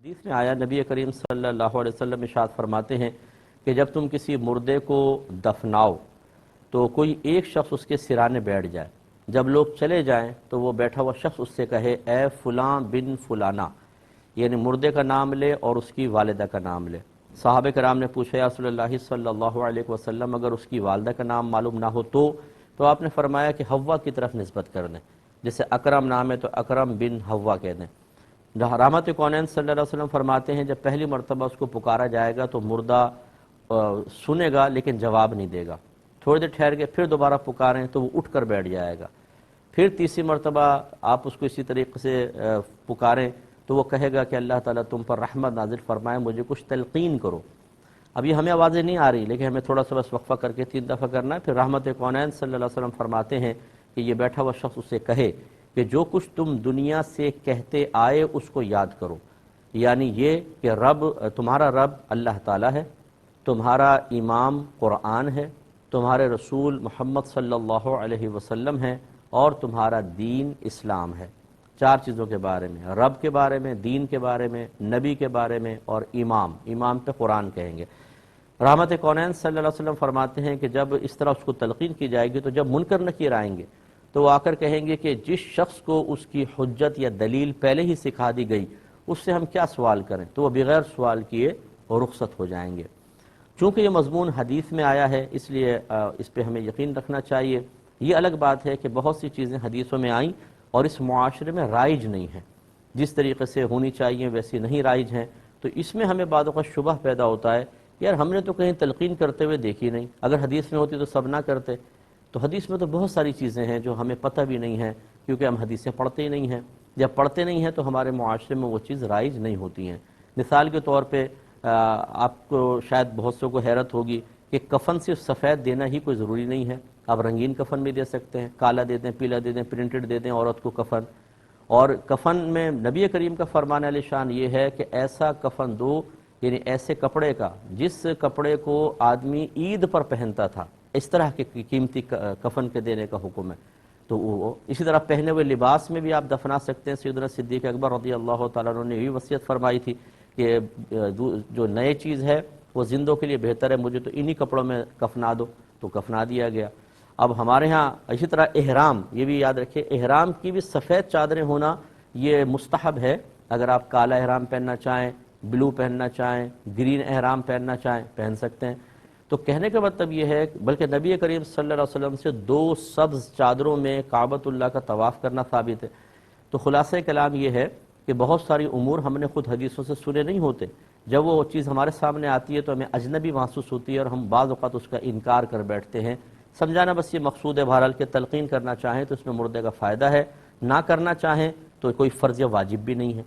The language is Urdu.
حدیث میں آیا نبی کریم صلی اللہ علیہ وسلم ارشاد فرماتے ہیں کہ جب تم کسی مردے کو دفناؤ تو کوئی ایک شخص اس کے سرانے بیٹھ جائے، جب لوگ چلے جائیں تو وہ بیٹھا ہوا شخص اس سے کہے اے فلاں بن فلانا، یعنی مردے کا نام لے اور اس کی والدہ کا نام لے۔ صحابہ کرام نے پوچھا یا رسول اللہ صلی اللہ علیہ وسلم اگر اس کی والدہ کا نام معلوم نہ ہو تو آپ نے فرمایا کہ حوا کی طرف نسبت کر دیں، جیسے اکرم نام ہے تو اکرم بن حوا کہہ دیں۔ رحمت کونین صلی اللہ علیہ وسلم فرماتے ہیں جب پہلی مرتبہ اس کو پکارا جائے گا تو مردہ سنے گا لیکن جواب نہیں دے گا، تھوڑی دیر ٹھہر کے پھر دوبارہ پکاریں تو وہ اٹھ کر بیٹھ جائے گا، پھر تیسری مرتبہ آپ اس کو اسی طریقے سے پکاریں تو وہ کہے گا کہ اللہ تعالیٰ تم پر رحمت نازل فرمائے، مجھے کچھ تلقین کرو۔ اب یہ ہمیں آوازیں نہیں آ رہی لیکن ہمیں تھوڑا سا بس وقفہ کر کے 3 دفعہ کرنا ہے۔ پھر رحمت کونین صلی اللہ علیہ وسلم فرماتے ہیں کہ یہ بیٹھا ہوا شخص اسے کہے کہ جو کچھ تم دنیا سے کہتے آئے اس کو یاد کرو، یعنی یہ کہ تمہارا رب اللہ تعالیٰ ہے، تمہارا امام قرآن ہے، تمہارے رسول محمد صلی اللہ علیہ وسلم ہیں اور تمہارا دین اسلام ہے۔ 4 چیزوں کے بارے میں، رب کے بارے میں، دین کے بارے میں، نبی کے بارے میں اور امام پہ قرآن کہیں گے۔ رحمت کونین صلی اللہ علیہ وسلم فرماتے ہیں کہ جب اس طرح اس کو تلقین کی جائے گی تو جب منکر نکیر آئیں گے تو وہ آ کر کہیں گے کہ جس شخص کو اس کی حجت یا دلیل پہلے ہی سکھا دی گئی اس سے ہم کیا سوال کریں، تو وہ بغیر سوال کیے رخصت ہو جائیں گے۔ چونکہ یہ مضمون حدیث میں آیا ہے اس لیے اس پہ ہمیں یقین رکھنا چاہیے۔ یہ الگ بات ہے کہ بہت سی چیزیں حدیثوں میں آئیں اور اس معاشرے میں رائج نہیں ہیں، جس طریقے سے ہونی چاہیے ویسی نہیں رائج ہیں، تو اس میں ہمیں بعض اوقات شبہ پیدا ہوتا ہے یار ہم نے تو کہیں تلقین کرتے ہوئے دیکھی نہیں، اگر حدیث میں ہوتی تو سب نہ کرتے۔ تو حدیث میں تو بہت ساری چیزیں ہیں جو ہمیں پتہ بھی نہیں ہیں کیونکہ ہم حدیثیں پڑھتے ہی نہیں ہیں، جب پڑھتے نہیں ہیں تو ہمارے معاشرے میں وہ چیز رائج نہیں ہوتی ہیں۔ مثال کے طور پہ آپ کو شاید بہت سو کو حیرت ہوگی کہ کفن صرف سفید دینا ہی کوئی ضروری نہیں ہے، آپ رنگین کفن بھی دے سکتے ہیں، کالا دے دیں، پیلا دے دیں، پرنٹڈ دے دیں عورت کو کفن۔ اور کفن میں نبی کریم کا فرمان علی شان یہ ہے کہ ایسا کفن دو، یعنی ایسے کپڑے کا جس کپڑے کو آدمی عید پر پہنتا تھا، اس طرح کے قیمتی کفن کے دینے کا حکم ہے۔ تو وہ اسی طرح پہنے ہوئے لباس میں بھی آپ دفنا سکتے ہیں۔ سیدنا صدیق اکبر رضی اللہ تعالیٰ عنہ نے یہ وصیت فرمائی تھی کہ جو نئے چیز ہے وہ زندوں کے لیے بہتر ہے، مجھے تو انہی کپڑوں میں کفنا دو، تو کفنا دیا گیا۔ اب ہمارے ہاں اسی طرح احرام، یہ بھی یاد رکھیں احرام کی بھی سفید چادریں ہونا یہ مستحب ہے، اگر آپ کالا احرام پہننا چاہیں، بلو پہننا چاہیں، گرین احرام پہننا چاہیں پہن سکتے ہیں۔ تو کہنے کا مطلب یہ ہے بلکہ نبی کریم صلی اللہ علیہ وسلم سے 2 سبز چادروں میں کعبۃ اللہ کا طواف کرنا ثابت ہے۔ تو خلاصہ کلام یہ ہے کہ بہت ساری امور ہم نے خود حدیثوں سے سنے نہیں ہوتے، جب وہ چیز ہمارے سامنے آتی ہے تو ہمیں اجنبی محسوس ہوتی ہے اور ہم بعض اوقات اس کا انکار کر بیٹھتے ہیں۔ سمجھانا بس یہ مقصود ہے، بہرحال کہ تلقین کرنا چاہیں تو اس میں مردے کا فائدہ ہے، نہ کرنا چاہیں تو کوئی فرض یا واجب بھی نہیں ہے۔